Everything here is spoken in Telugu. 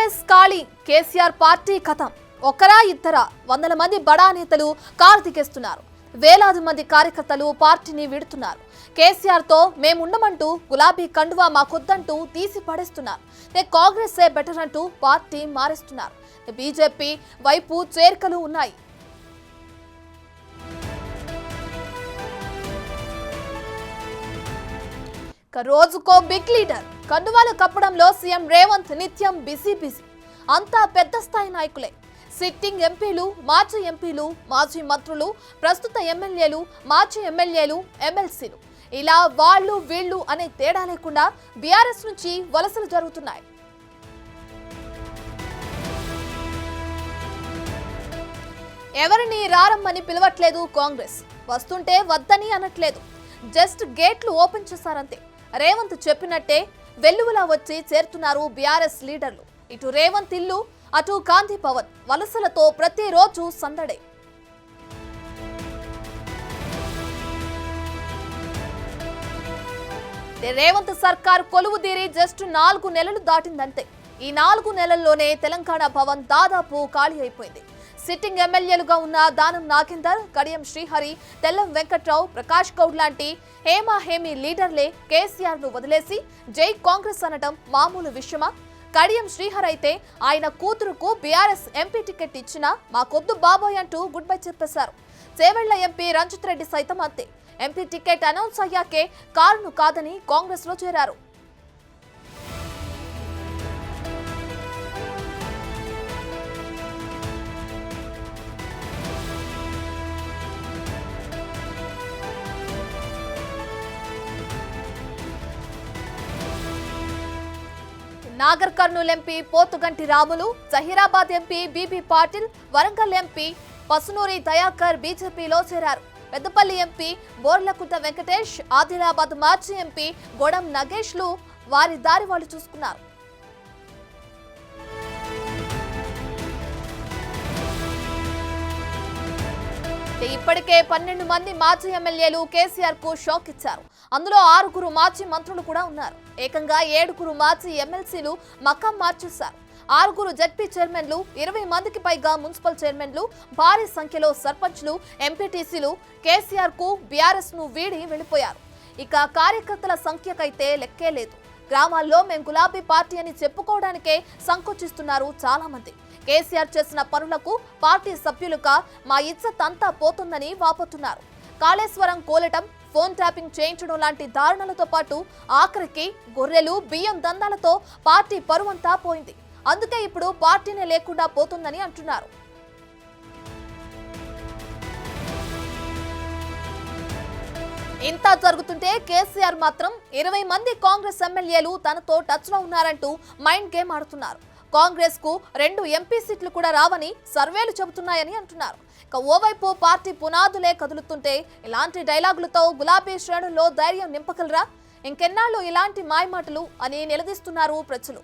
బీఆర్ఎస్ ఖాళీ, కేసీఆర్ పార్టీ ఖతం. ఒక్కరా ఇద్దరా వందల మంది బడా నేతలు కారు దిగేస్తున్నారు. వేలాది మంది కార్యకర్తలు పార్టీని విడుతున్నారు. కేసీఆర్ తో మేముండమంటూ గులాబీ కండువా మాకొద్దంటూ తీసి పడేస్తున్నారు. కాంగ్రెసే బెటర్ అంటూ పార్టీ మారేస్తున్నారు. బీజేపీ వైపు చేరికలు ఉన్నాయి. రోజుకో బిగ్ లీడర్. కండువాలు కప్పడంలో సీఎం రేవంత్ నిత్యం బిజీ. అంతా పెద్ద స్థాయి నాయకులే. సిట్టింగ్ ఎంపీలు, మాజీ ఎంపీలు, మాజీ మంత్రులు, ప్రస్తుత ఎమ్మెల్యేలు, మాజీ ఎమ్మెల్యేలు, ఎమ్మెల్సీలు, ఇలా వాళ్ళు వీళ్ళు అనే తేడా లేకుండా బీఆర్ఎస్ నుంచి వలసలు జరుగుతున్నాయి. ఎవరిని రారమ్మని పిలవట్లేదు కాంగ్రెస్. వస్తుంటే వద్దని అనట్లేదు. జస్ట్ గేట్లు ఓపెన్ చేశారంతే. రేవంత్ చెప్పినట్టే వెల్లువలా వచ్చి చేరుతున్నారు బీఆర్ఎస్ లీడర్లు. ఇటు రేవంత్ ఇల్లు, అటు గాంధీ భవన్ వలసలతో ప్రతిరోజు సందడే. రేవంత్ సర్కార్ కొలువుదీరి జస్ట్ 4 నెలలు దాటిందంతే. ఈ 4 నెలల్లోనే తెలంగాణ భవన్ దాదాపు ఖాళీ అయిపోయింది. సిట్టింగ్ ఎమ్మెల్యేలుగా ఉన్న దానం నాగేందర్, కడియం శ్రీహరి, తెల్లం వెంకట్రావు, ప్రకాష్ గౌడ్ లాంటి హేమీ లీడర్లే కేసీఆర్ ను వదిలేసి జై కాంగ్రెస్ అనడం మామూలు విషయమా? కడియం శ్రీహరి అయితే ఆయన కూతురుకు బీఆర్ఎస్ ఎంపీ టికెట్ ఇచ్చినా మాకొద్దు బాబోయ్ అంటూ గుడ్ బై చెప్పేశారు. చేవెళ్ల ఎంపీ రంజిత్ రెడ్డి సైతం అంతే. ఎంపీ టికెట్ అనౌన్స్ అయ్యాకే కారును కాదని కాంగ్రెస్ లో చేరారు. Nagar Kurnool MP Pothuganti Ramulu, Zaheerabad MP BB Patil, Warangal MP Pasunuri Dayakar బీజేపీలో చేరారు. పెద్దపల్లి ఎంపీ బోర్లకుంట వెంకటేష్, ఆదిలాబాద్ మాజీ ఎంపీ గొడం నగేష్లు వారి దారి వాళ్ళు చూసుకున్నారు. ఇప్పటికే 12 మంది మాజీ ఎమ్మెల్యేలు కేసీఆర్ కు షాక్ ఇచ్చారు. అందులో 6 మాజీ మంత్రులు కూడా ఉన్నారు. ఏకంగా 7 మాజీ ఎమ్మెల్సీలు మకాం మార్చేశారు. 6 జడ్పీ చైర్మన్లు, 20 మందికి పైగా మున్సిపల్ చైర్మన్లు, భారీ సంఖ్యలో సర్పంచ్లు, ఎంపీటీసీలు కేసీఆర్ కు బీఆర్ఎస్ ను వీడి వెళ్లిపోయారు. ఇక కార్యకర్తల సంఖ్యకైతే లెక్కే లేదు. గ్రామాల్లో మేం గులాబీ పార్టీ అని చెప్పుకోవడానికే సంకోచిస్తున్నారు చాలా మంది. కేసీఆర్ చేసిన పనులకు పార్టీ సభ్యులుగా మా ఇజ్జత్ అంతా పోతుందని వాపోతున్నారు. కాళేశ్వరం కోలటం, ఫోన్ ట్యాపింగ్ చేయించడం లాంటి దారుణాలతో పాటు ఆఖరికి గొర్రెలు, బియ్యం దందాలతో పార్టీ పరువంతా పోయింది. అందుకే ఇప్పుడు పార్టీనే లేకుండా పోతుందని అంటున్నారు. ఇంత జరుగుతుంటే కేసీఆర్ మాత్రం 20 మంది కాంగ్రెస్ ఎమ్మెల్యేలు తనతో టచ్ లో ఉన్నారంటూ మైండ్ గేమ్ ఆడుతున్నారు. కాంగ్రెస్ కు 2 ఎంపీ సీట్లు కూడా రావని సర్వేలు చెబుతున్నాయని అంటున్నారు. ఇక ఓవైపు పార్టీ పునాదులే కదులుతుంటే ఇలాంటి డైలాగులతో గులాబీ శ్రేణుల్లో ధైర్యం నింపగలరా? ఇంకెన్నాళ్ళు ఇలాంటి మాయమాటలు అని నిలదీస్తున్నారు ప్రజలు.